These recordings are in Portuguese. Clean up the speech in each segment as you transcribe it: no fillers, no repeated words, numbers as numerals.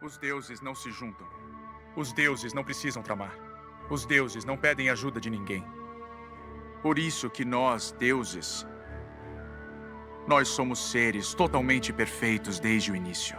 Os deuses não se juntam. Os deuses não precisam tramar. Os deuses não pedem ajuda de ninguém. Por isso que nós, deuses, nós somos seres totalmente perfeitos desde o início.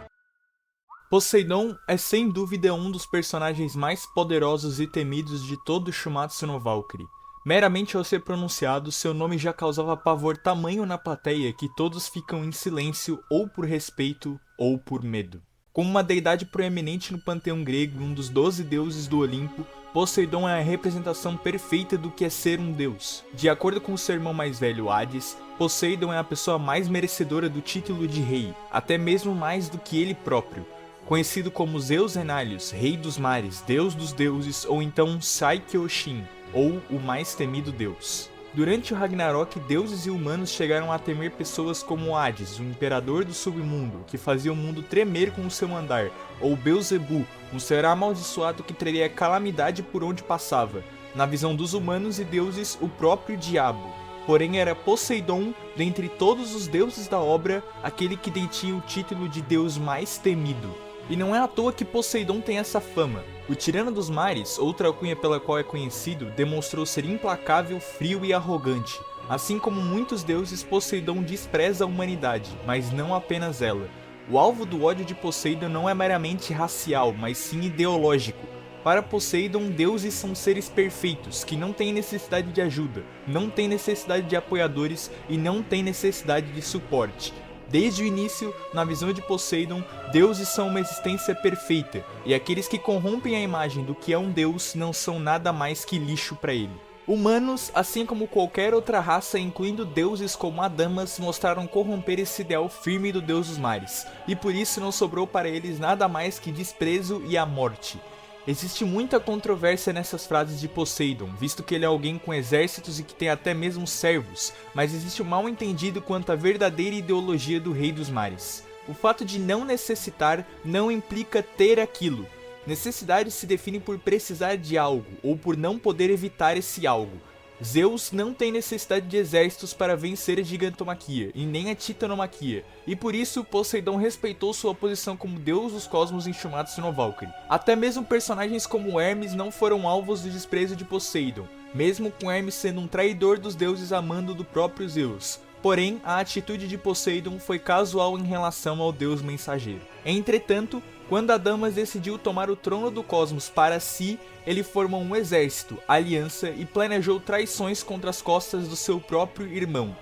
Poseidon é sem dúvida um dos personagens mais poderosos e temidos de todo Shumatsu no Valkyrie. Meramente ao ser pronunciado, seu nome já causava pavor tamanho na plateia que todos ficam em silêncio ou por respeito ou por medo. Como uma deidade proeminente no panteão grego e um dos 12 deuses do Olimpo, Poseidon é a representação perfeita do que é ser um deus. De acordo com seu irmão mais velho Hades, Poseidon é a pessoa mais merecedora do título de rei, até mesmo mais do que ele próprio. Conhecido como Zeus Enalius, rei dos mares, deus dos deuses, ou então Sai-Kyoshin, ou o mais temido deus. Durante o Ragnarok, deuses e humanos chegaram a temer pessoas como Hades, o imperador do submundo, que fazia o mundo tremer com o seu andar, ou Beelzebub, um ser amaldiçoado que traria calamidade por onde passava. Na visão dos humanos e deuses, o próprio diabo. Porém era Poseidon, dentre todos os deuses da obra, aquele que detinha o título de deus mais temido. E não é à toa que Poseidon tem essa fama. O Tirano dos Mares, outra alcunha pela qual é conhecido, demonstrou ser implacável, frio e arrogante. Assim como muitos deuses, Poseidon despreza a humanidade, mas não apenas ela. O alvo do ódio de Poseidon não é meramente racial, mas sim ideológico. Para Poseidon, deuses são seres perfeitos, que não têm necessidade de ajuda, não têm necessidade de apoiadores e não têm necessidade de suporte. Desde o início, na visão de Poseidon, deuses são uma existência perfeita, e aqueles que corrompem a imagem do que é um deus não são nada mais que lixo para ele. Humanos, assim como qualquer outra raça, incluindo deuses como Adamas, mostraram corromper esse ideal firme do deus dos mares, e por isso não sobrou para eles nada mais que desprezo e a morte. Existe muita controvérsia nessas frases de Poseidon, visto que ele é alguém com exércitos e que tem até mesmo servos, mas existe um mal entendido quanto à verdadeira ideologia do Rei dos Mares. O fato de não necessitar não implica ter aquilo. Necessidade se define por precisar de algo, ou por não poder evitar esse algo. Zeus não tem necessidade de exércitos para vencer a gigantomaquia, e nem a titanomaquia, e por isso Poseidon respeitou sua posição como deus dos cosmos em Shumatsu no Valkyrie. Até mesmo personagens como Hermes não foram alvos do desprezo de Poseidon, mesmo com Hermes sendo um traidor dos deuses a mando do próprio Zeus. Porém, a atitude de Poseidon foi casual em relação ao deus mensageiro. Entretanto, quando Adamas decidiu tomar o trono do cosmos para si, ele formou um exército, aliança e planejou traições contra as costas do seu próprio irmão.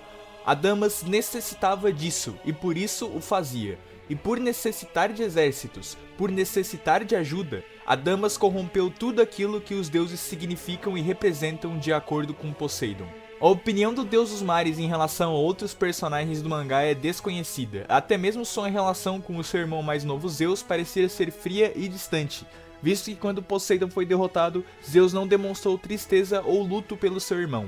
Adamas necessitava disso e por isso o fazia. E por necessitar de exércitos, por necessitar de ajuda, Adamas corrompeu tudo aquilo que os deuses significam e representam de acordo com Poseidon. A opinião do Deus dos Mares em relação a outros personagens do mangá é desconhecida, até mesmo sua relação com o seu irmão mais novo Zeus parecia ser fria e distante, visto que quando Poseidon foi derrotado, Zeus não demonstrou tristeza ou luto pelo seu irmão.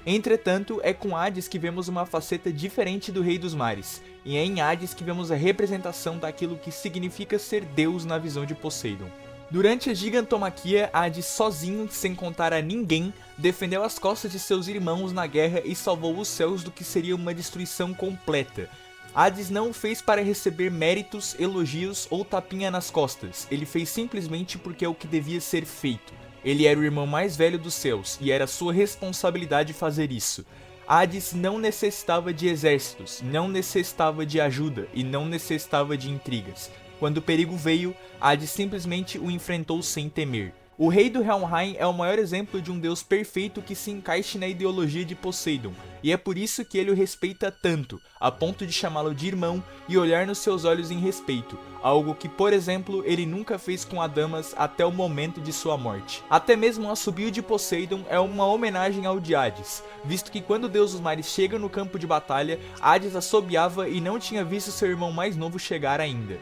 Entretanto, é com Hades que vemos uma faceta diferente do Rei dos Mares, e é em Hades que vemos a representação daquilo que significa ser Deus na visão de Poseidon. Durante a gigantomaquia, Hades sozinho, sem contar a ninguém, defendeu as costas de seus irmãos na guerra e salvou os céus do que seria uma destruição completa. Hades não o fez para receber méritos, elogios ou tapinha nas costas, ele fez simplesmente porque é o que devia ser feito. Ele era o irmão mais velho dos céus e era sua responsabilidade fazer isso. Hades não necessitava de exércitos, não necessitava de ajuda e não necessitava de intrigas. Quando o perigo veio, Hades simplesmente o enfrentou sem temer. O rei do Helheim é o maior exemplo de um deus perfeito que se encaixe na ideologia de Poseidon, e é por isso que ele o respeita tanto, a ponto de chamá-lo de irmão e olhar nos seus olhos em respeito, algo que, por exemplo, ele nunca fez com Adamas até o momento de sua morte. Até mesmo o assobio de Poseidon é uma homenagem ao de Hades, visto que quando o deus dos mares chega no campo de batalha, Hades assobiava e não tinha visto seu irmão mais novo chegar ainda.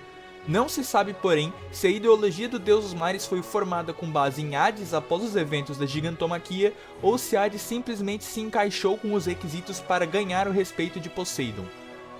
Não se sabe, porém, se a ideologia do Deus dos Mares foi formada com base em Hades após os eventos da gigantomaquia, ou se Hades simplesmente se encaixou com os requisitos para ganhar o respeito de Poseidon.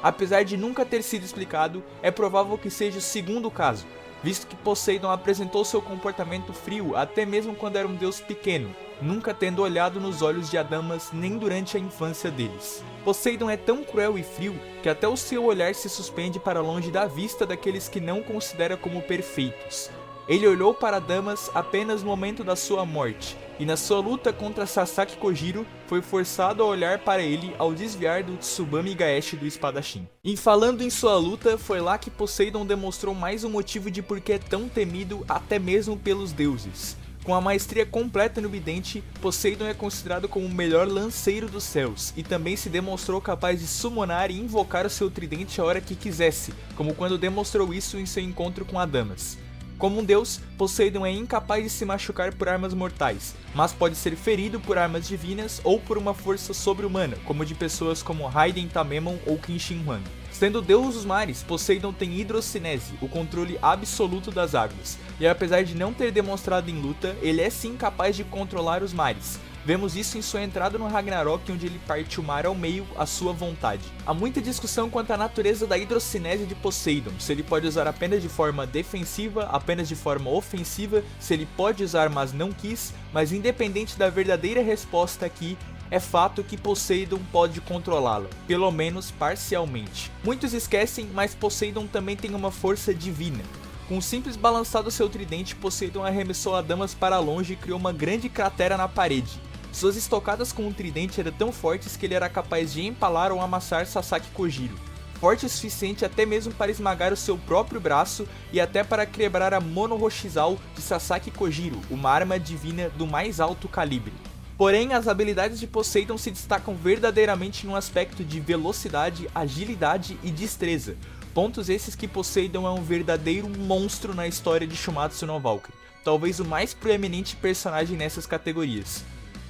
Apesar de nunca ter sido explicado, é provável que seja o segundo caso, visto que Poseidon apresentou seu comportamento frio até mesmo quando era um deus pequeno, nunca tendo olhado nos olhos de Adamas nem durante a infância deles. Poseidon é tão cruel e frio que até o seu olhar se suspende para longe da vista daqueles que não considera como perfeitos. Ele olhou para Adamas apenas no momento da sua morte, e na sua luta contra Sasaki Kojiro, foi forçado a olhar para ele ao desviar do Tsubame Gaeshi do espadachim. E falando em sua luta, foi lá que Poseidon demonstrou mais um motivo de por que é tão temido até mesmo pelos deuses. Com a maestria completa no Bidente, Poseidon é considerado como o melhor lanceiro dos céus, e também se demonstrou capaz de summonar e invocar o seu tridente a hora que quisesse, como quando demonstrou isso em seu encontro com Adamas. Como um deus, Poseidon é incapaz de se machucar por armas mortais, mas pode ser ferido por armas divinas ou por uma força sobre-humana, como de pessoas como Raiden Tamemon ou Qin Shi Huang. Sendo o deus dos mares, Poseidon tem hidrocinese, o controle absoluto das águas, e apesar de não ter demonstrado em luta, ele é sim capaz de controlar os mares. Vemos isso em sua entrada no Ragnarok, onde ele parte o mar ao meio à sua vontade. Há muita discussão quanto à natureza da hidrocinese de Poseidon, se ele pode usar apenas de forma defensiva, apenas de forma ofensiva, se ele pode usar mas não quis, mas independente da verdadeira resposta aqui, é fato que Poseidon pode controlá-la, pelo menos parcialmente. Muitos esquecem, mas Poseidon também tem uma força divina. Com um simples balançar do seu tridente, Poseidon arremessou Adamas para longe e criou uma grande cratera na parede. Suas estocadas com o tridente eram tão fortes que ele era capaz de empalar ou amassar Sasaki Kojiro, forte o suficiente até mesmo para esmagar o seu próprio braço e até para quebrar a Mono Hoshizal de Sasaki Kojiro, uma arma divina do mais alto calibre. Porém, as habilidades de Poseidon se destacam verdadeiramente no aspecto de velocidade, agilidade e destreza, pontos esses que Poseidon é um verdadeiro monstro na história de Shumatsu no Valkyrie, talvez o mais proeminente personagem nessas categorias.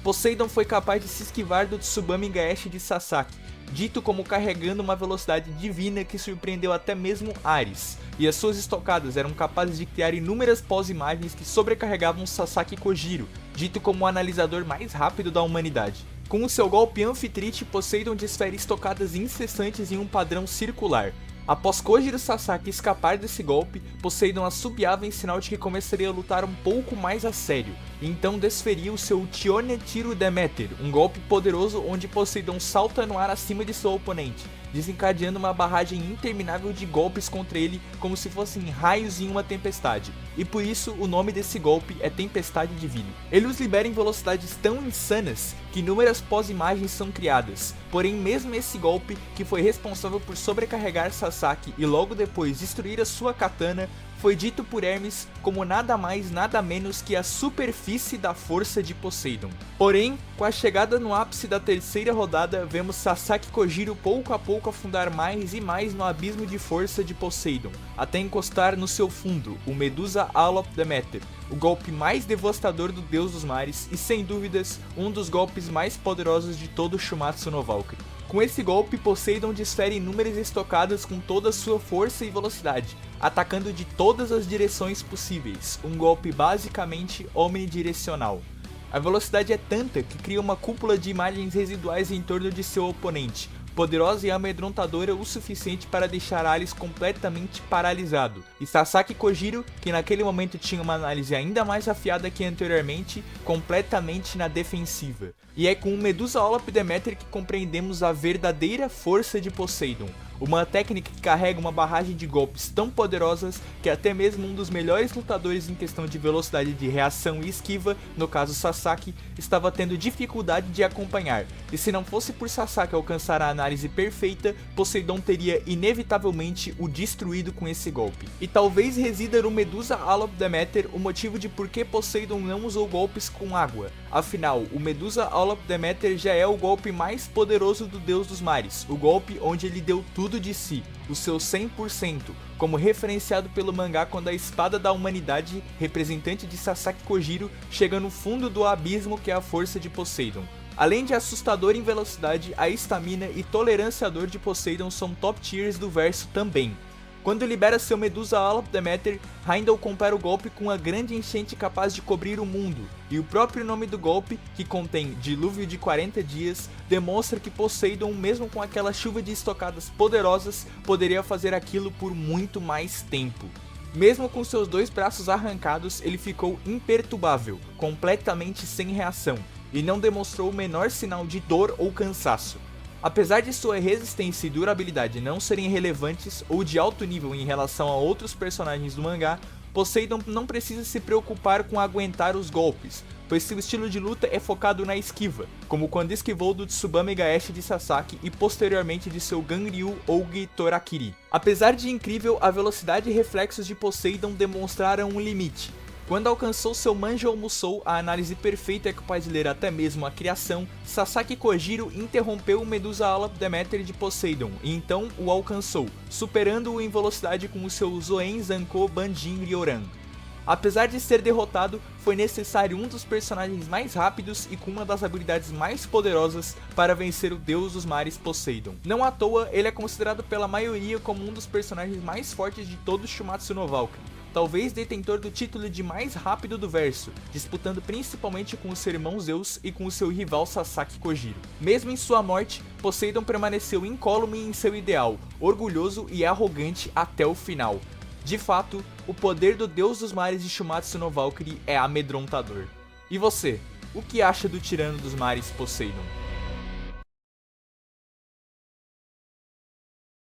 Poseidon foi capaz de se esquivar do Tsubame Gaeshi de Sasaki, dito como carregando uma velocidade divina que surpreendeu até mesmo Ares, e as suas estocadas eram capazes de criar inúmeras pós-imagens que sobrecarregavam Sasaki Kojiro, dito como o analisador mais rápido da humanidade. Com o seu golpe Amphitrite, Poseidon desfere estocadas incessantes em um padrão circular. Após Kojiro Sasaki escapar desse golpe, Poseidon assobiava em sinal de que começaria a lutar um pouco mais a sério, e então desferia o seu Chione Tiro Demeter, um golpe poderoso onde Poseidon salta no ar acima de seu oponente, desencadeando uma barragem interminável de golpes contra ele como se fossem raios em uma tempestade, e por isso o nome desse golpe é Tempestade Divina. Ele os libera em velocidades tão insanas que inúmeras pós-imagens são criadas, porém mesmo esse golpe, que foi responsável por sobrecarregar Sasaki e logo depois destruir a sua katana, foi dito por Hermes como nada mais nada menos que a superfície da força de Poseidon. Porém, com a chegada no ápice da terceira rodada, vemos Sasaki Kojiro pouco a pouco afundar mais e mais no abismo de força de Poseidon, até encostar no seu fundo, o Medusa Alop Demeter, o golpe mais devastador do deus dos mares e sem dúvidas um dos golpes mais poderosos de todo Shumatsu no Valkyrie. Com esse golpe, Poseidon desfere inúmeras estocadas com toda a sua força e velocidade, atacando de todas as direções possíveis, um golpe basicamente omnidirecional. A velocidade é tanta que cria uma cúpula de imagens residuais em torno de seu oponente, poderosa e amedrontadora o suficiente para deixar Ares completamente paralisado, e Sasaki Kojiro, que naquele momento tinha uma análise ainda mais afiada que anteriormente, completamente na defensiva. E é com o Medusa Alop Demeter que compreendemos a verdadeira força de Poseidon, uma técnica que carrega uma barragem de golpes tão poderosas que até mesmo um dos melhores lutadores em questão de velocidade de reação e esquiva, no caso Sasaki, estava tendo dificuldade de acompanhar, e se não fosse por Sasaki alcançar a análise perfeita, Poseidon teria inevitavelmente o destruído com esse golpe. E talvez resida no Medusa Alop Demeter o motivo de por que Poseidon não usou golpes com água. Afinal, o Medusa Alop Demeter já é o golpe mais poderoso do deus dos mares, o golpe onde ele deu tudo de si, o seu 100%, como referenciado pelo mangá quando a espada da humanidade, representante de Sasaki Kojiro, chega no fundo do abismo que é a força de Poseidon. Além de assustador em velocidade, a estamina e tolerância à dor de Poseidon são top tiers do verso também. Quando libera seu Medusa Alop Demeter, Heimdall compara o golpe com uma grande enchente capaz de cobrir o mundo, e o próprio nome do golpe, que contém dilúvio de 40 dias, demonstra que Poseidon, mesmo com aquela chuva de estocadas poderosas, poderia fazer aquilo por muito mais tempo. Mesmo com seus 2 braços arrancados, ele ficou imperturbável, completamente sem reação, e não demonstrou o menor sinal de dor ou cansaço. Apesar de sua resistência e durabilidade não serem relevantes ou de alto nível em relação a outros personagens do mangá, Poseidon não precisa se preocupar com aguentar os golpes, pois seu estilo de luta é focado na esquiva, como quando esquivou do Tsubame Gaeshi de Sasaki e posteriormente de seu Ganryu Ougi Torakiri. Apesar de incrível, a velocidade e reflexos de Poseidon demonstraram um limite. Quando alcançou seu Manjou Musou, a análise perfeita é capaz de ler até mesmo a criação, Sasaki Kojiro interrompeu o Medusa Ala Demeter de Poseidon e então o alcançou, superando-o em velocidade com o seu Zoen Zanko Banjin Ryoran. Apesar de ser derrotado, foi necessário um dos personagens mais rápidos e com uma das habilidades mais poderosas para vencer o deus dos mares Poseidon. Não à toa, ele é considerado pela maioria como um dos personagens mais fortes de todo Shumatsu no Valkyrie, talvez detentor do título de mais rápido do verso, disputando principalmente com o seu irmão Zeus e com o seu rival Sasaki Kojiro. Mesmo em sua morte, Poseidon permaneceu incólume em seu ideal, orgulhoso e arrogante até o final. De fato, o poder do deus dos mares de Shumatsu no Valkyrie é amedrontador. E você, o que acha do tirano dos mares Poseidon?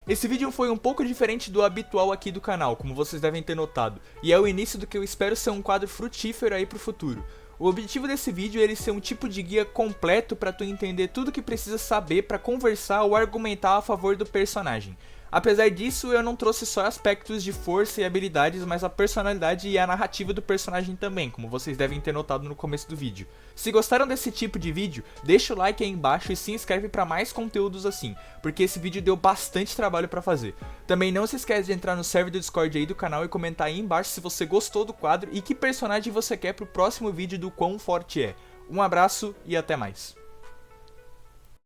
Esse vídeo foi um pouco diferente do habitual aqui do canal, como vocês devem ter notado, e é o início do que eu espero ser um quadro frutífero aí pro futuro. O objetivo desse vídeo é ele ser um tipo de guia completo para tu entender tudo que precisa saber para conversar ou argumentar a favor do personagem. Apesar disso, eu não trouxe só aspectos de força e habilidades, mas a personalidade e a narrativa do personagem também, como vocês devem ter notado no começo do vídeo. Se gostaram desse tipo de vídeo, deixa o like aí embaixo e se inscreve para mais conteúdos assim, porque esse vídeo deu bastante trabalho para fazer. Também não se esquece de entrar no server do Discord aí do canal e comentar aí embaixo se você gostou do quadro e que personagem você quer pro próximo vídeo do Quão Forte É. Um abraço e até mais.